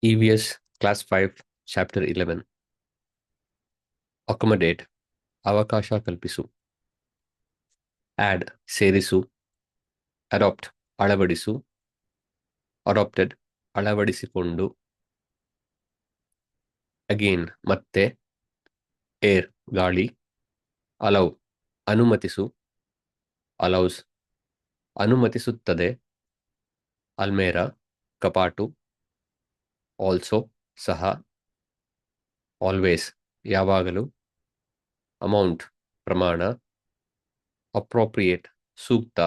EVS Class 5 Chapter 11 Accommodate ಅವಕಾಶ ಕಲ್ಪಿಸು. Add ಸೇರಿಸು. Adopt ಅಳವಡಿಸು. Adopted ಅಳವಡಿಸಿಕೊಂಡು. Again ಮತ್ತೆ. Air ಗಾಳಿ. Allow ಅನುಮತಿಸು. Allows ಅನುಮತಿಸುತ್ತದೆ. Almera ಕಪಾಟು. Also ಸಹ. Always ಯಾವಾಗಲೂ. Amount ಪ್ರಮಾಣ. Appropriate ಸೂಕ್ತ.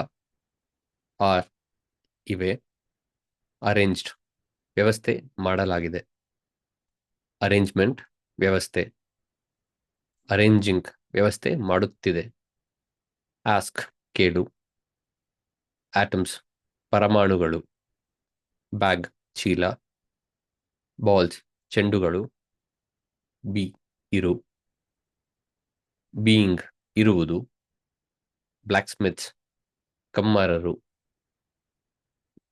Are ಇವೆ. Arranged ವ್ಯವಸ್ಥೆ ಮಾಡಲಾಗಿದೆ. Arrangement ವ್ಯವಸ್ಥೆ. Arranging ವ್ಯವಸ್ಥೆ ಮಾಡುತ್ತಿದೆ. Ask ಕೇಳು. Atoms ಪರಮಾಣುಗಳು. Bag ಚೀಲ. Balls ಚೆಂಡುಗಳು. Be ಇರು. Being ಇರುವುದು. Blacksmiths ಕಮ್ಮಾರರು.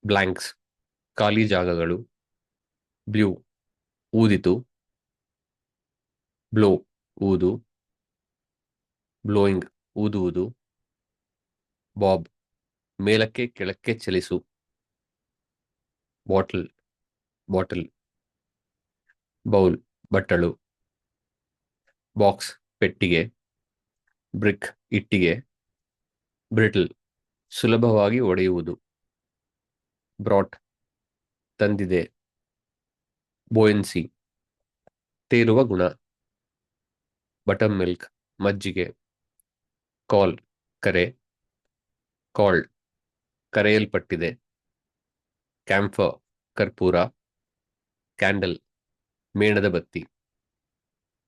Blanks ಖಾಲಿ ಜಾಗಗಳು. Blew ಊದಿತು. Blow ಊದು. Blowing ಊದುವುದು. Bob ಮೇಲಕ್ಕೆ ಕೆಳಕ್ಕೆ ಚಲಿಸು. Bottle bottle. ಬೌಲ್ ಬಟ್ಟಲು. ಬಾಕ್ಸ್ ಪೆಟ್ಟಿಗೆ. ಬ್ರಿಕ್ ಇಟ್ಟಿಗೆ. ಬ್ರಿಟಲ್ ಸುಲಭವಾಗಿ ಒಡೆಯುವುದು. ಬ್ರಾಟ್ ತಂದಿದೆ. ಬೋಯನ್ಸಿ ತೇಲುವ ಗುಣ. ಬಟರ್ ಮಿಲ್ಕ್ ಮಜ್ಜಿಗೆ. ಕಾಲ್ ಕರೆ. ಕಾಲ್ಡ್ ಕರೆಯಲ್ಪಟ್ಟಿದೆ. ಕ್ಯಾಂಫರ್ ಕರ್ಪೂರ. ಕ್ಯಾಂಡಲ್ ಮೇಣದ ಬತ್ತಿ.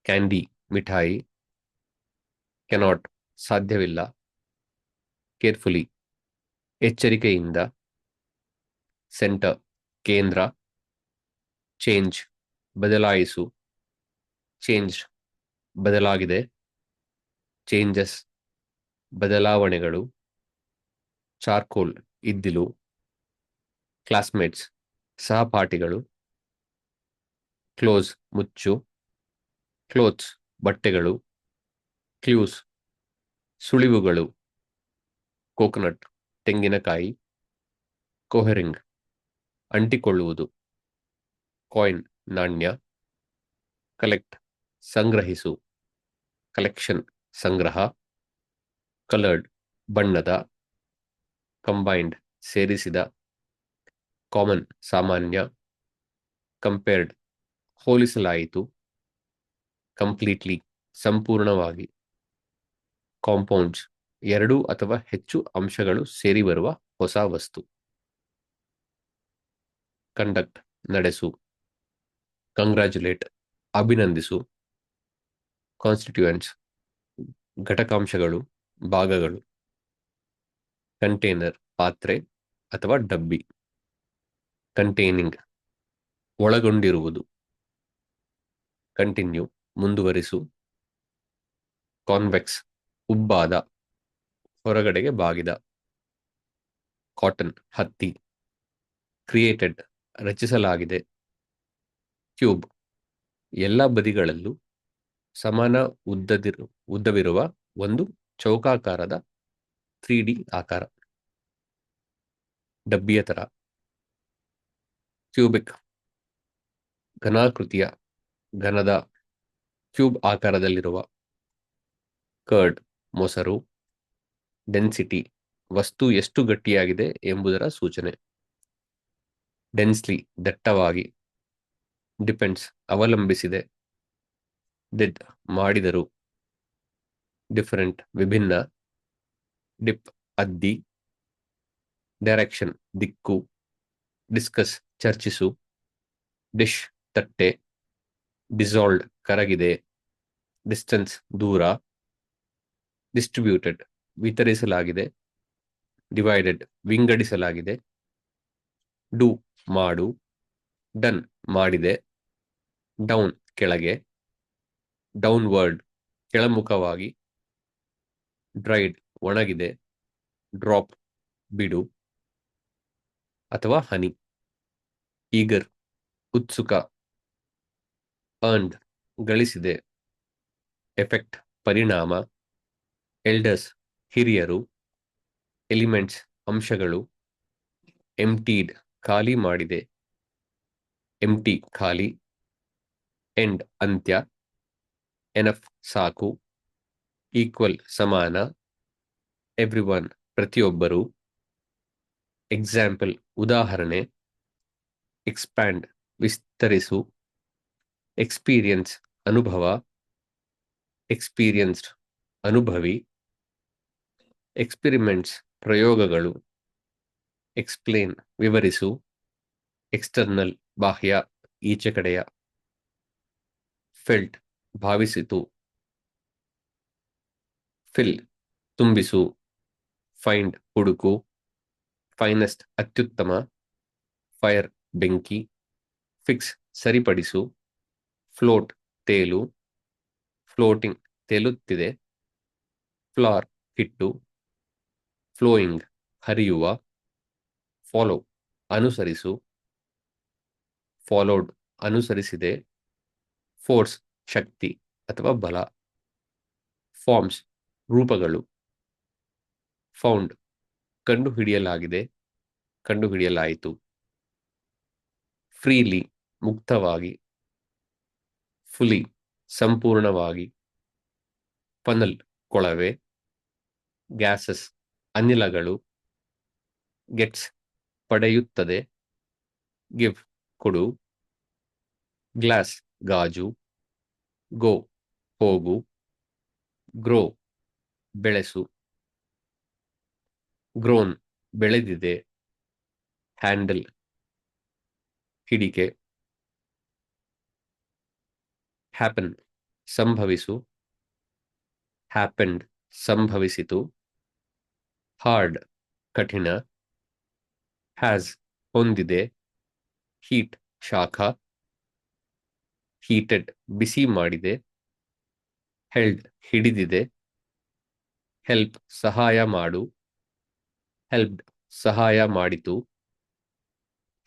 ಕ್ಯಾಂಡಿ ಮಿಠಾಯಿ. ಕೆನಾಟ್ ಸಾಧ್ಯವಿಲ್ಲ. ಕೇರ್ಫುಲಿ ಎಚ್ಚರಿಕೆಯಿಂದ. ಸೆಂಟರ್ ಕೇಂದ್ರ. ಚೇಂಜ್ ಬದಲಾಯಿಸು. ಚೇಂಜ್ ಬದಲಾಗಿದೆ. ಚೇಂಜಸ್ ಬದಲಾವಣೆಗಳು. ಚಾರ್ಕೋಲ್ ಇದ್ದಿಲು. ಕ್ಲಾಸ್ಮೇಟ್ಸ್ ಸಹಪಾಠಿಗಳು. ಕ್ಲೋಸ್ ಮುಚ್ಚು. ಕ್ಲೋತ್ಸ್ ಬಟ್ಟೆಗಳು. ಕ್ಲೂಸ್ ಸುಳಿವುಗಳು. ಕೋಕೋನಟ್ ತೆಂಗಿನಕಾಯಿ. ಕೊಹರಿಂಗ್ ಅಂಟಿಕೊಳ್ಳುವುದು. ಕಾಯಿನ್ ನಾಣ್ಯ. ಕಲೆಕ್ಟ್ ಸಂಗ್ರಹಿಸು. ಕಲೆಕ್ಷನ್ ಸಂಗ್ರಹ. ಕಲರ್ಡ್ ಬಣ್ಣದ. ಕಂಬೈನ್ಡ್ ಸೇರಿಸಿದ. ಕಾಮನ್ ಸಾಮಾನ್ಯ. ಕಂಪೇರ್ಡ್ ಹೋಲಿಸಲಾಯಿತು. ಕಂಪ್ಲೀಟ್ಲಿ ಸಂಪೂರ್ಣವಾಗಿ. ಕಾಂಪೌಂಡ್ಸ್ ಎರಡು ಅಥವಾ ಹೆಚ್ಚು ಅಂಶಗಳು ಸೇರಿ ಬರುವ ಹೊಸ ವಸ್ತು. ಕಂಡಕ್ಟ್ ನಡೆಸು. ಕಂಗ್ರ್ಯಾಚುಲೇಟ್ ಅಭಿನಂದಿಸು. ಕಾನ್ಸ್ಟಿಟ್ಯೂಯೆಂಟ್ಸ್ ಘಟಕಾಂಶಗಳು ಭಾಗಗಳು. ಕಂಟೇನರ್ ಪಾತ್ರೆ ಅಥವಾ ಡಬ್ಬಿ. ಕಂಟೈನಿಂಗ್ ಒಳಗೊಂಡಿರುವುದು. ಕಂಟಿನ್ಯೂ ಮುಂದುವರಿಸು. ಕಾನ್ವೆಕ್ಸ್ ಉಬ್ಬಾದ ಹೊರಗಡೆಗೆ ಬಾಗಿದ. ಕಾಟನ್ ಹತ್ತಿ. ಕ್ರಿಯೇಟೆಡ್ ರಚಿಸಲಾಗಿದೆ. ಕ್ಯೂಬ್ ಎಲ್ಲ ಬದಿಗಳಲ್ಲೂ ಸಮಾನ ಉದ್ದವಿರುವ ಒಂದು ಚೌಕಾಕಾರದ 3D ಆಕಾರ. ಡಬ್ಬಿಯ ತರ. ಕ್ಯೂಬಿಕ್ ಘನಾಕೃತಿಯ ಘನದ ಕ್ಯೂಬ್ ಆಕಾರದಲ್ಲಿರುವ. ಕರ್ಡ್ ಮೊಸರು. ಡೆನ್ಸಿಟಿ ವಸ್ತು ಎಷ್ಟು ಗಟ್ಟಿಯಾಗಿದೆ ಎಂಬುದರ ಸೂಚನೆ. ಡೆನ್ಸ್ಲಿ ದಟ್ಟವಾಗಿ. ಡಿಪೆಂಡ್ಸ್ ಅವಲಂಬಿಸಿದೆ. ಡಿಡ್ ಮಾಡಿದರು. ಡಿಫರೆಂಟ್ ವಿಭಿನ್ನ. ಡಿಪ್ ಅದ್ದಿ. ಡೈರೆಕ್ಷನ್ ದಿಕ್ಕು. ಡಿಸ್ಕಸ್ ಚರ್ಚಿಸು. ಡಿಶ್ ತಟ್ಟೆ. ಡಿಸಾಲ್ವ್ಡ್ ಕರಗಿದೆ. ಡಿಸ್ಟೆನ್ಸ್ ದೂರ. ಡಿಸ್ಟ್ರಿಬ್ಯೂಟೆಡ್ ವಿತರಿಸಲಾಗಿದೆ. ಡಿವೈಡೆಡ್ ವಿಂಗಡಿಸಲಾಗಿದೆ. ಡೂ ಮಾಡು. ಡನ್ ಮಾಡಿದೆ. ಡೌನ್ ಕೆಳಗೆ. ಡೌನ್ವರ್ಡ್ ಕೆಳಮುಖವಾಗಿ. ಡ್ರೈಡ್ ಒಣಗಿದೆ. ಡ್ರಾಪ್ ಬಿಡು ಅಥವಾ ಹನಿ. ಈಗರ್ ಉತ್ಸುಕ. ಅರ್ನ್ಡ್ ಗಳಿಸಿದೆ. ಎಫೆಕ್ಟ್ ಪರಿಣಾಮ. ಎಲ್ಡರ್ಸ್ ಹಿರಿಯರು. ಎಲಿಮೆಂಟ್ಸ್ ಅಂಶಗಳು. ಎಂಟೀಡ್ ಖಾಲಿ ಮಾಡಿದೆ. ಎಂಟಿ ಖಾಲಿ. ಎಂಡ್ ಅಂತ್ಯ. ಎನಫ್ ಸಾಕು. ಈಕ್ವಲ್ ಸಮಾನ. ಎವ್ರಿವನ್ ಪ್ರತಿಯೊಬ್ಬರು. ಎಕ್ಸಾಂಪಲ್ ಉದಾಹರಣೆ. ಎಕ್ಸ್ಪ್ಯಾಂಡ್ ವಿಸ್ತರಿಸು. ಎಕ್ಸ್ಪೀರಿಯನ್ಸ್ ಅನುಭವ. ಎಕ್ಸ್ಪೀರಿಯನ್ಸ್ಡ್ ಅನುಭವಿ. ಎಕ್ಸ್ಪೆರಿಮೆಂಟ್ಸ್ ಪ್ರಯೋಗಗಳು. ಎಕ್ಸ್ಪ್ಲೇನ್ ವಿವರಿಸು. ಎಕ್ಸ್ಟರ್ನಲ್ ಬಾಹ್ಯ ಈಚೆ ಕಡೆಯ. ಫೆಲ್ಟ್ ಭಾವಿಸಿತು. ಫಿಲ್ ತುಂಬಿಸು. ಫೈಂಡ್ ಹುಡುಕು. ಫೈನೆಸ್ಟ್ ಅತ್ಯುತ್ತಮ. ಫೈರ್ ಬೆಂಕಿ. ಫಿಕ್ಸ್ ಸರಿಪಡಿಸು. ಫ್ಲೋಟ್ ತೇಲು. ಫ್ಲೋಟಿಂಗ್ ತೇಲುತ್ತಿದೆ. ಫ್ಲಾರ್ ಹಿಟ್ಟು. ಫ್ಲೋಯಿಂಗ್ ಹರಿಯುವ. ಫಾಲೋ ಅನುಸರಿಸು. ಫಾಲೋಡ್ ಅನುಸರಿಸಿದೆ. ಫೋರ್ಸ್ ಶಕ್ತಿ ಅಥವಾ ಬಲ. ಫಾರ್ಮ್ಸ್ ರೂಪಗಳು. ಫೌಂಡ್ ಕಂಡುಹಿಡಿಯಲಾಗಿದೆ. ಕಂಡುಹಿಡಿಯಲಾಯಿತು. ಫ್ರೀಲಿ ಮುಕ್ತವಾಗಿ. ಫುಲಿ ಸಂಪೂರ್ಣವಾಗಿ. ಫನಲ್ ಕೊಳವೆ. ಗ್ಯಾಸಸ್ ಅನಿಲಗಳು. ಗೆಟ್ಸ್ ಪಡೆಯುತ್ತದೆ. ಗಿವ್ ಕೊಡು. ಗ್ಲಾಸ್ ಗಾಜು. ಗೋ ಹೋಗು. ಗ್ರೋ ಬೆಳೆಸು. ಗ್ರೋನ್ ಬೆಳೆದಿದೆ. ಹ್ಯಾಂಡಲ್ ಹಿಡಿಕೆ. ಹ್ಯಾಪನ್ ಸಂಭವಿಸು. ಹ್ಯಾಪೆಂಡ್ ಸಂಭವಿಸಿತು. ಹಾರ್ಡ್ ಕಠಿಣ. ಹ್ಯಾಸ್ ಹೊಂದಿದೆ. ಹೀಟ್ ಶಾಖ. ಹೀಟೆಡ್ ಬಿಸಿ ಮಾಡಿದೆ. ಹೆಲ್ಡ್ ಹಿಡಿದಿದೆ. ಹೆಲ್ಪ್ ಸಹಾಯ ಮಾಡು. ಹೆಲ್ಪ್ಡ್ ಸಹಾಯ ಮಾಡಿತು.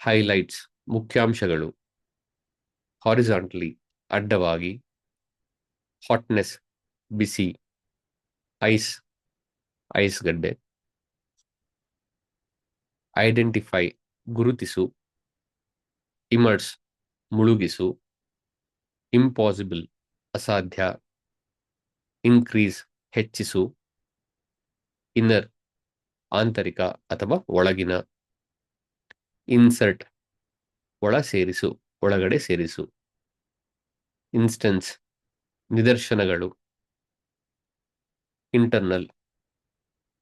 ಹೈಲೈಟ್ಸ್ ಮುಖ್ಯಾಂಶಗಳು. ಹಾರಿಜಾಂಟಲಿ ಅಡ್ಡವಾಗಿ. ಹಾಟ್ನೆಸ್ ಬಿಸಿ. ಐಸ್ ಐಸ್ ಗಡ್ಡೆ. ಐಡೆಂಟಿಫೈ ಗುರುತಿಸು. ಇಮರ್ಸ್ ಮುಳುಗಿಸು. ಇಂಪಾಸಿಬಲ್ ಅಸಾಧ್ಯ. ಇನ್ಕ್ರೀಸ್ ಹೆಚ್ಚಿಸು. ಇನ್ನರ್ ಆಂತರಿಕ ಅಥವಾ ಒಳಗಿನ. ಇನ್ಸರ್ಟ್ ಒಳ ಸೇರಿಸು ಒಳಗಡೆ ಸೇರಿಸು. ಇನ್ಸ್ಟೆನ್ಸ್ ನಿದರ್ಶನಗಳು. ಇಂಟರ್ನಲ್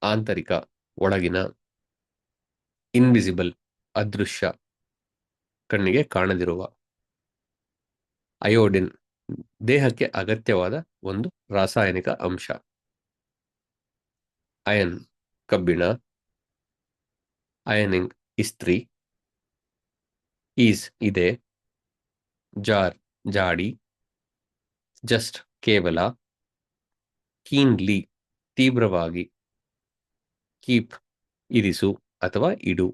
ಆಂತರಿಕ ಒಳಗಿನ. ಇನ್ವಿಸಿಬಲ್ ಅದೃಶ್ಯ ಕಣ್ಣಿಗೆ ಕಾಣದಿರುವ. ಅಯೋಡಿನ್ ದೇಹಕ್ಕೆ ಅಗತ್ಯವಾದ ಒಂದು ರಾಸಾಯನಿಕ ಅಂಶ. ಅಯನ್ ಕಬ್ಬಿಣ. ಅಯನಿಂಗ್ ಇಸ್ತ್ರಿ. ಈಸ್ ಇದೆ. ಜಾರ್ ಜಾಡಿ. ಜಸ್ಟ್ ಕೇವಲ. ಕೀನ್ಲಿ ತೀವ್ರವಾಗಿ. ಕೀಪ್ ಇರಿಸು ಅಥವಾ ಇಡು.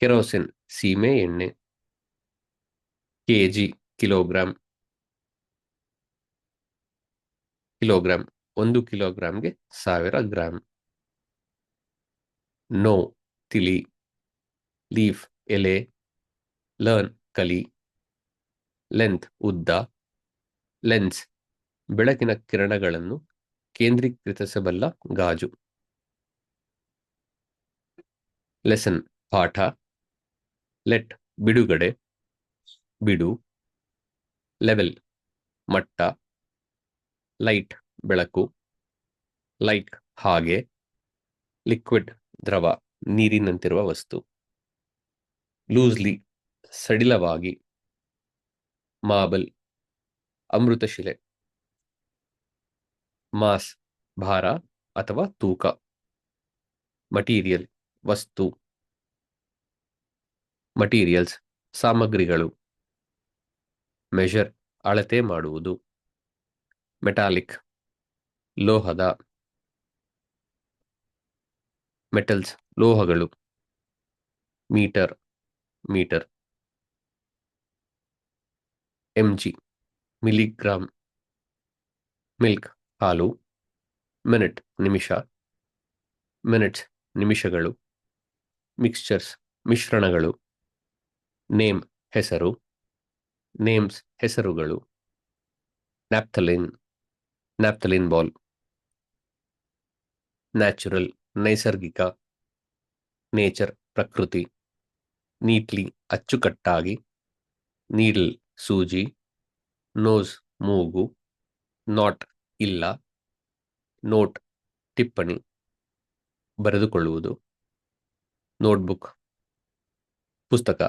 ಕೆರೋಸಿನ್ ಸೀಮೆ ಎಣ್ಣೆ. KG kilogram. ಕಿಲೋಗ್ರಾಂ 1 ಕಿಲೋಗ್ರಾಂಗೆ 1000 ಗ್ರಾಂ. ನೋ ತಿಳಿ. ಲೀಫ್ ಎಲೆ. ಲರ್ನ್ ಕಲಿ. ಲೆಂತ್ ಉದ್ದ. ಲೆನ್ಸ್ ಬೆಳಕಿನ ಕಿರಣಗಳನ್ನು ಕೇಂದ್ರೀಕರಿಸಬಲ್ಲ ಗಾಜು. ಲೆಸನ್ ಪಾಠ. ಲೆಟ್ ಬಿಡುಗಡೆ. ಬಿಡು. ಲೆವೆಲ್ ಮಟ್ಟ. ಲೈಟ್ ಬೆಳಕು. ಲೈಕ್ ಹಾಗೆ. ಲಿಕ್ವಿಡ್ ದ್ರವ ನೀರಿನಂತಿರುವ ವಸ್ತು. ಲೂಸ್ಲಿ ಸಡಿಲವಾಗಿ. ಮಾರ್ಬಲ್ ಅಮೃತಶಿಲೆ. ಮಾಸ್ ಭಾರ ಅಥವಾ ತೂಕ. ಮಟೀರಿಯಲ್ ವಸ್ತು. ಮಟೀರಿಯಲ್ಸ್ ಸಾಮಗ್ರಿಗಳು. ಮೆಷರ್ ಅಳತೆ ಮಾಡುವುದು. ಮೆಟಾಲಿಕ್ ಲೋಹದ. ಮೆಟಲ್ಸ್ ಲೋಹಗಳು. Metre metre. mg milligram. Milk ಹಾಲು. ಮಿನಿಟ್ ನಿಮಿಷ. ಮಿನಿಟ್ಸ್ ನಿಮಿಷಗಳು. ಮಿಕ್ಸ್ಚರ್ಸ್ ಮಿಶ್ರಣಗಳು. ನೇಮ್ ಹೆಸರು. ನೇಮ್ಸ್ ಹೆಸರುಗಳು. Naphthalene naphthalene ball. ನ್ಯಾಚುರಲ್ ನೈಸರ್ಗಿಕ. ನೇಚರ್ ಪ್ರಕೃತಿ. ನೀಟ್ಲಿ ಅಚ್ಚುಕಟ್ಟಾಗಿ. ನೀಡಲ್ ಸೂಜಿ. ನೋಸ್ ಮೂಗು. ನಾಟ್ ಇಲ್ಲ. ನೋಟ್ ಟಿಪ್ಪಣಿ ಬರೆದುಕೊಳ್ಳುವುದು. ನೋಟ್ಬುಕ್ ಪುಸ್ತಕ.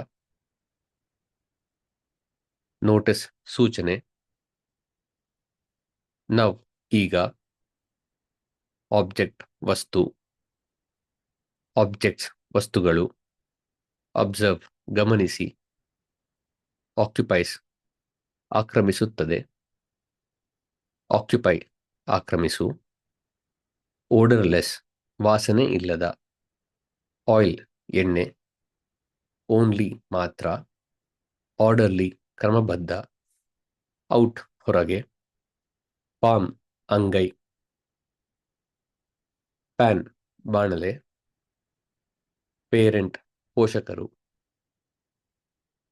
ನೋಟಿಸ್ ಸೂಚನೆ. ನವ್ ಈಗ. ಆಬ್ಜೆಕ್ಟ್ ವಸ್ತು. ಆಬ್ಜೆಕ್ಟ್ಸ್ ವಸ್ತುಗಳು. ಅಬ್ಸರ್ವ್ ಗಮನಿಸಿ. ಆಕ್ಯುಪೈಸ್ ಆಕ್ರಮಿಸುತ್ತದೆ. ಆಕ್ಯುಪೈ ಆಕ್ರಮಿಸು. ಓಡರ್ಲೆಸ್ ವಾಸನೆ ಇಲ್ಲದ. ಆಯಿಲ್ ಎಣ್ಣೆ. ಓನ್ಲಿ ಮಾತ್ರ. ಆರ್ಡರ್ಲಿ ಕ್ರಮಬದ್ಧ. ಔಟ್ ಹೊರಗೆ. ಪಾಮ್ ಅಂಗೈ. ಪ್ಯಾನ್ ಬಾಣಲೆ. ಪೇರೆಂಟ್ ಪೋಷಕರು.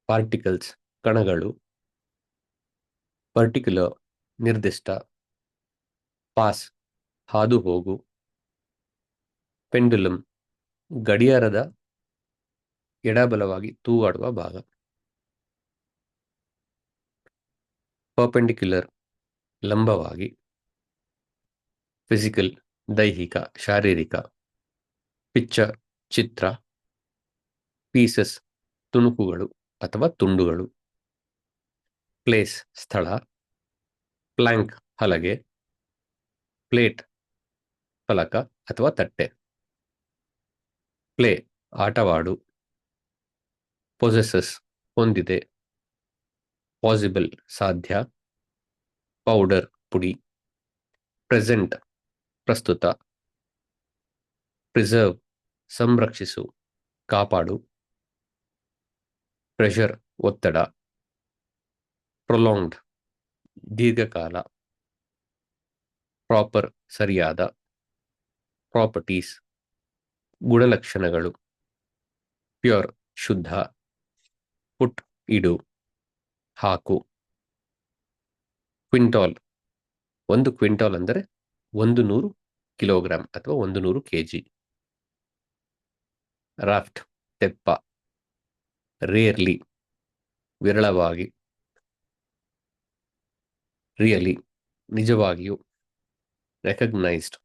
ಪಾರ್ಟಿಕಲ್ಸ್ ಕಣಗಳು. ಪರ್ಟಿಕ್ಯುಲರ್ ನಿರ್ದಿಷ್ಟ. ಪಾಸ್ ಹಾದು ಹೋಗು. ಪೆಂಡುಲಮ್ ಗಡಿಯಾರದ ಎಡಬಲವಾಗಿ ತೂಗಾಡುವ ಭಾಗ. ಪರ್ಪೆಂಡಿಕ್ಯುಲರ್ ಲಂಬವಾಗಿ. ಫಿಸಿಕಲ್ ದೈಹಿಕ ಶಾರೀರಿಕ. ಪಿಕ್ಚರ್ ಚಿತ್ರ. ಪೀಸಸ್ ತುಣುಕುಗಳು ಅಥವಾ ತುಂಡುಗಳು. ಪ್ಲೇಸ್ ಸ್ಥಳ. ಪ್ಲ್ಯಾಂಕ್ ಹಲಗೆ. ಪ್ಲೇಟ್ ಫಲಕ ಅಥವಾ ತಟ್ಟೆ. ಪ್ಲೇ ಆಟವಾಡು. ಪೊಸೆಸಸ್ ಹೊಂದಿದೆ. ಪಾಸಿಬಲ್ ಸಾಧ್ಯ. ಪೌಡರ್ ಪುಡಿ. ಪ್ರೆಸೆಂಟ್ ಪ್ರಸ್ತುತ. ಪ್ರಿಸರ್ವ್ ಸಂರಕ್ಷಿಸು ಕಾಪಾಡು. ಪ್ರೆಷರ್ ಒತ್ತಡ. ಪ್ರೊಲಾಂಗ್ಡ್ ದೀರ್ಘಕಾಲ. ಪ್ರಾಪರ್ ಸರಿಯಾದ. ಪ್ರಾಪರ್ಟೀಸ್ ಗುಣಲಕ್ಷಣಗಳು. ಪ್ಯೂರ್ ಶುದ್ಧ. ಪುಟ್ ಇಡು ಹಾಕು. ಕ್ವಿಂಟಾಲ್ 1 ಕ್ವಿಂಟಾಲ್ ಅಂದರೆ 100 ಕಿಲೋಗ್ರಾಂ ಅಥವಾ 100 ಕೆಜಿ. ರಾಫ್ಟ್ ತೆಪ್ಪ. ರೇರ್ಲಿ ವಿರಳವಾಗಿ. ರಿಯಲಿ ನಿಜವಾಗಿಯೂ. ರೆಕಗ್ನೈಸ್ಡ್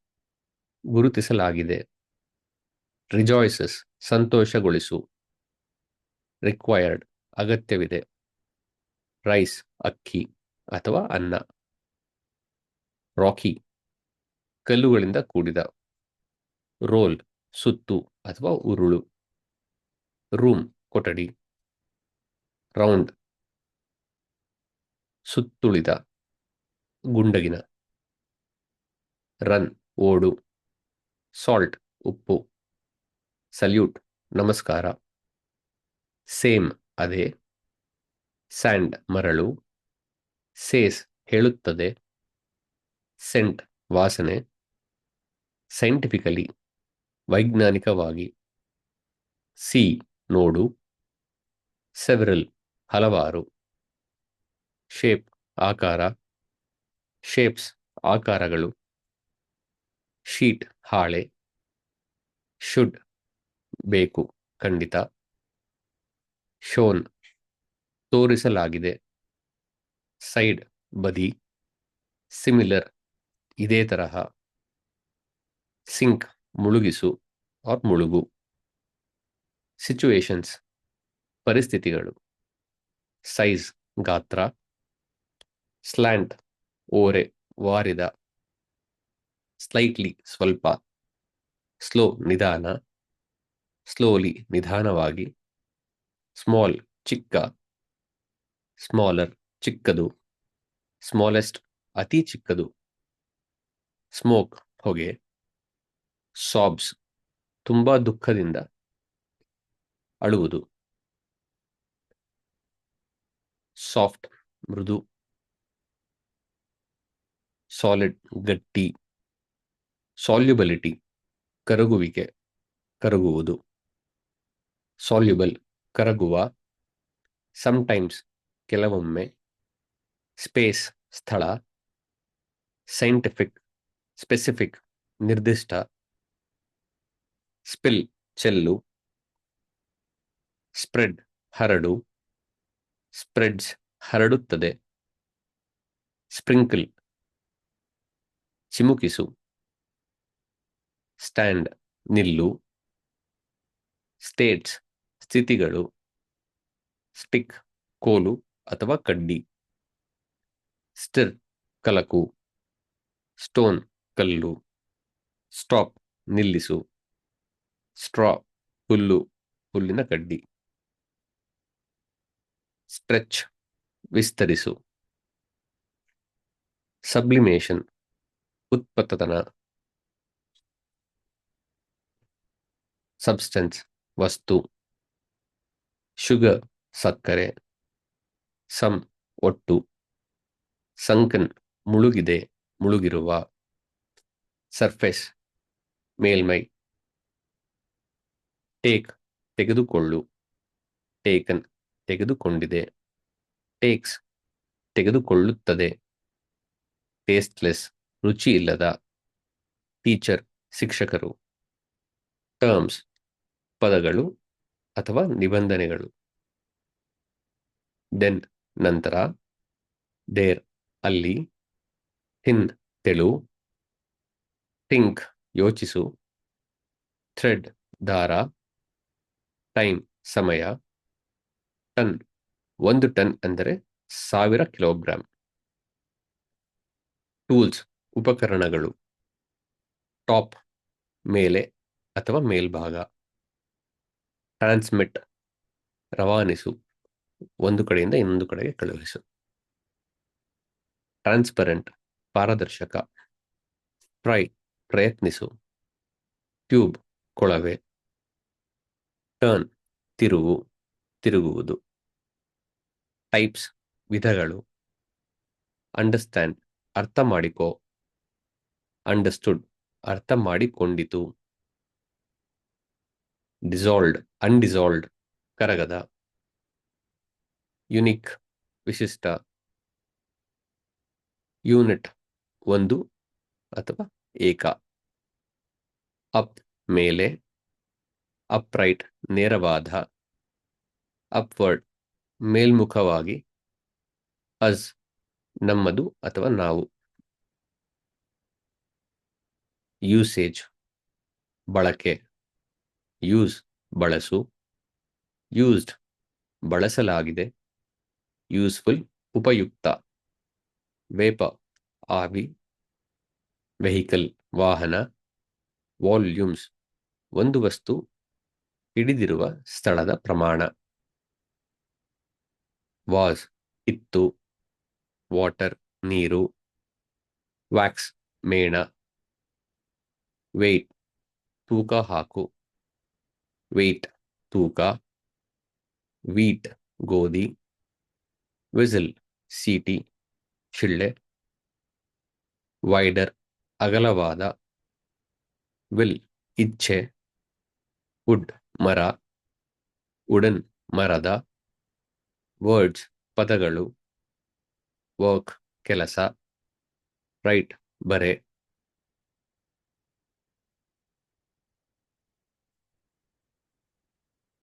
ಗುರುತಿಸಲಾಗಿದೆ. ರಿಜಾಯ್ಸಸ್ ಸಂತೋಷಗೊಳಿಸು. ರಿಕ್ವೈರ್ಡ್ ಅಗತ್ಯವಿದೆ. ರೈಸ್ ಅಕ್ಕಿ ಅಥವಾ ಅನ್ನ. ರಾಕಿ ಕಲ್ಲುಗಳಿಂದ ಕೂಡಿದ. ರೋಲ್ ಸುತ್ತು ಅಥವಾ ಉರುಳು. ರೂಮ್ ಕೊಠಡಿ. ರೌಂಡ್ ಸುತ್ತುಳಿದ ಗುಂಡಗಿನ. ರನ್ ಓಡು. ಸಾಲ್ಟ್ ಉಪ್ಪು. ಸಲ್ಯೂಟ್ ನಮಸ್ಕಾರ. ಸೇಮ್ ಅದೇ. ಸ್ಯಾಂಡ್ ಮರಳು. ಸೇಸ್ ಹೇಳುತ್ತದೆ. ಸೆಂಟ್ ವಾಸನೆ. ಸೈಂಟಿಫಿಕಲಿ ವೈಜ್ಞಾನಿಕವಾಗಿ. ಸಿ ನೋಡು. ಸೆವೆರಲ್ ಹಲವಾರು. ಶೇಪ್ ಆಕಾರ. ಶೇಪ್ಸ್ ಆಕಾರಗಳು. ಶೀಟ್ ಹಾಳೆ. ಶುಡ್ ಬೇಕು ಖಂಡಿತ. ಶೋನ್ ತೋರಿಸಲಾಗಿದೆ. ಸೈಡ್ ಬದಿ. ಸಿಮಿಲರ್ ಇದೇ ತರಹ. ಸಿಂಕ್ ಮುಳುಗಿಸು ಆರ್ ಮುಳುಗು. ಸಿಚುವೇಶನ್ಸ್ ಪರಿಸ್ಥಿತಿಗಳು. ಸೈಜ್ ಗಾತ್ರ. ಸ್ಲ್ಯಾಂಟ್ ಓರೆ ವಾರಿದ. ಸ್ಲೈಟ್ಲಿ ಸ್ವಲ್ಪ. ಸ್ಲೋ ನಿಧಾನ. ಸ್ಲೋಲಿ ನಿಧಾನವಾಗಿ. ಸ್ಮಾಲ್ ಚಿಕ್ಕ. ಸ್ಮಾಲರ್ ಚಿಕ್ಕದು. ಸ್ಮಾಲೆಸ್ಟ್ ಅತಿ ಚಿಕ್ಕದು. ಸ್ಮೋಕ್ ಹೊಗೆ. ಸಾಬ್ಸ್ ತುಂಬಾ ದುಃಖದಿಂದ ಅಳುವುದು. ಸಾಫ್ಟ್ ಮೃದು. ಸಾಲಿಡ್ ಗಟ್ಟಿ. ಸಾಲ್ಯುಬಲಿಟಿ ಕರಗುವಿಕೆ, ಕರಗುವುದು. ಸಾಲ್ಯುಬಲ್ ಕರಗುವ. ಸಮ್ಟೈಮ್ಸ್ ಕೆಲವೊಮ್ಮೆ. ಸ್ಪೇಸ್ ಸ್ಥಳ. ಸೈಂಟಿಫಿಕ್ ಸ್ಪೆಸಿಫಿಕ್ ನಿರ್ದಿಷ್ಟ. ಸ್ಪಿಲ್ ಚೆಲ್ಲು. ಸ್ಪ್ರೆಡ್ ಹರಡು. ಸ್ಪ್ರೆಡ್ಸ್ ಹರಡುತ್ತದೆ. ಸ್ಪ್ರಿಂಕಲ್ ಚಿಮುಕಿಸು. ಸ್ಟ್ಯಾಂಡ್ ನಿಲ್ಲು. ಸ್ಟೇಟ್ಸ್ ಸ್ಥಿತಿಗಳು. ಸ್ಟಿಕ್ ಕೋಲು ಅಥವಾ ಕಡ್ಡಿ. ಸ್ಟಿರ್ ಕಲಕು. ಸ್ಟೋನ್ ಕಲ್ಲು. ಸ್ಟಾಪ್ ನಿಲ್ಲಿಸು. ಸ್ಟ್ರಾ ಹುಲ್ಲು, ಹುಲ್ಲಿನ ಕಡ್ಡಿ. ಸ್ಟ್ರೆಚ್ ವಿಸ್ತರಿಸು. ಸಬ್ಲಿಮೇಷನ್ ಉತ್ಪತ್ತತನ. ಸಬ್ಸ್ಟೆನ್ಸ್ ವಸ್ತು. ಶುಗರ್ ಸಕ್ಕರೆ. ಸಮ್ ಒಟ್ಟು. ಸಂಕನ್ ಮುಳುಗಿದೆ, ಮುಳುಗಿರುವ. ಸರ್ಫೇಸ್ ಮೇಲ್ಮೈ. ಟೇಕ್ ತೆಗೆದುಕೊಳ್ಳು. ಟೇಕನ್ ತೆಗೆದುಕೊಂಡಿದೆ. ಟೇಕ್ಸ್ ತೆಗೆದುಕೊಳ್ಳುತ್ತದೆ. ಟೇಸ್ಟ್ಲೆಸ್ ರುಚಿ ಇಲ್ಲದ. ಟೀಚರ್ ಶಿಕ್ಷಕರು. ಟರ್ಮ್ಸ್ ಪದಗಳು ಅಥವಾ ನಿಬಂಧನೆಗಳು. ದೆನ್ ನಂತರ. ದೇರ್ ಅಲ್ಲಿ. ಹಿನ್ ತೆಳು. ಥಿಂಕ್ ಯೋಚಿಸು. ಥ್ರೆಡ್ ದಾರ. ಟೈಮ್ ಸಮಯ. ಟನ್ 1 ಟನ್ ಅಂದರೆ 1000 ಕಿಲೋಗ್ರಾಂ. ಟೂಲ್ಸ್ ಉಪಕರಣಗಳು. ಟಾಪ್ ಮೇಲೆ ಅಥವಾ ಮೇಲ್ಭಾಗ. ಟ್ರಾನ್ಸ್ಮಿಟ್ ರವಾನಿಸು, ಒಂದು ಕಡೆಯಿಂದ ಇನ್ನೊಂದು ಕಡೆಗೆ ಕಳುಹಿಸು. ಟ್ರಾನ್ಸ್ಪರೆಂಟ್ ಪಾರದರ್ಶಕ. ಟ್ರೈ ಪ್ರಯತ್ನಿಸು. ಟ್ಯೂಬ್ ಕೊಳವೆ. ಟರ್ನ್ ತಿರುವು, ತಿರುಗುವುದು. ಟೈಪ್ಸ್ ವಿಧಗಳು. ಅಂಡರ್ಸ್ಟ್ಯಾಂಡ್ ಅರ್ಥ ಮಾಡಿಕೋ. ಅಂಡರ್ಸ್ಟುಡ್ ಅರ್ಥ ಮಾಡಿಕೊಂಡಿತು. ಡಿಸಾಲ್ವ್ಡ್ ಅನ್ಡಿಸಾಲ್ವ್ಡ್ ಕರಗದ. ಯುನಿಕ್ ವಿಶಿಷ್ಟ. ಯೂನಿಟ್ ಒಂದು ಅಥವಾ ಏಕ. ಅಪ್ ಮೇಲೆ. ಅಪ್ರೈಟ್ ನೇರವಾದ. ಅಪ್ವರ್ಡ್ ಮೇಲ್ಮುಖವಾಗಿ. ಅಸ್ ನಮ್ಮದು ಅಥವಾ ನಾವು. ಯೂಸೇಜ್ ಬಳಕೆ. ಯೂಸ್ ಬಳಸು. ಯೂಸ್ಡ್ ಬಳಸಲಾಗಿದೆ. ಯೂಸ್ಫುಲ್ ಉಪಯುಕ್ತ. ವೇಪರ್ ಆವಿ. ವೆಹಿಕಲ್ ವಾಹನ. ವಾಲ್ಯೂಮ್ಸ್ ಒಂದು ವಸ್ತು ಹಿಡಿದಿರುವ ಸ್ಥಳದ ಪ್ರಮಾಣ. ವಾಸ್ ಇತ್ತು. ವಾಟರ್ ನೀರು. ವ್ಯಾಕ್ಸ್ ಮೇಣ. ವೇಟ್ ತೂಕ ಹಾಕು. ವೇಟ್ ತೂಕ. ವೀಟ್ ಗೋಧಿ. ವಿಸಿಲ್ ಸೀಟಿ ಶಿಳ್ಳೆ. ವೈಡರ್ ಅಗಲವಾದ. ವಿಲ್ ಇಚ್ಛೆ. ವುಡ್ ಮರ. ವುಡನ್ ಮರದ. ವರ್ಡ್ಸ್ ಪದಗಳು. ವರ್ಕ್ ಕೆಲಸ. ರೈಟ್ ಬರೆ.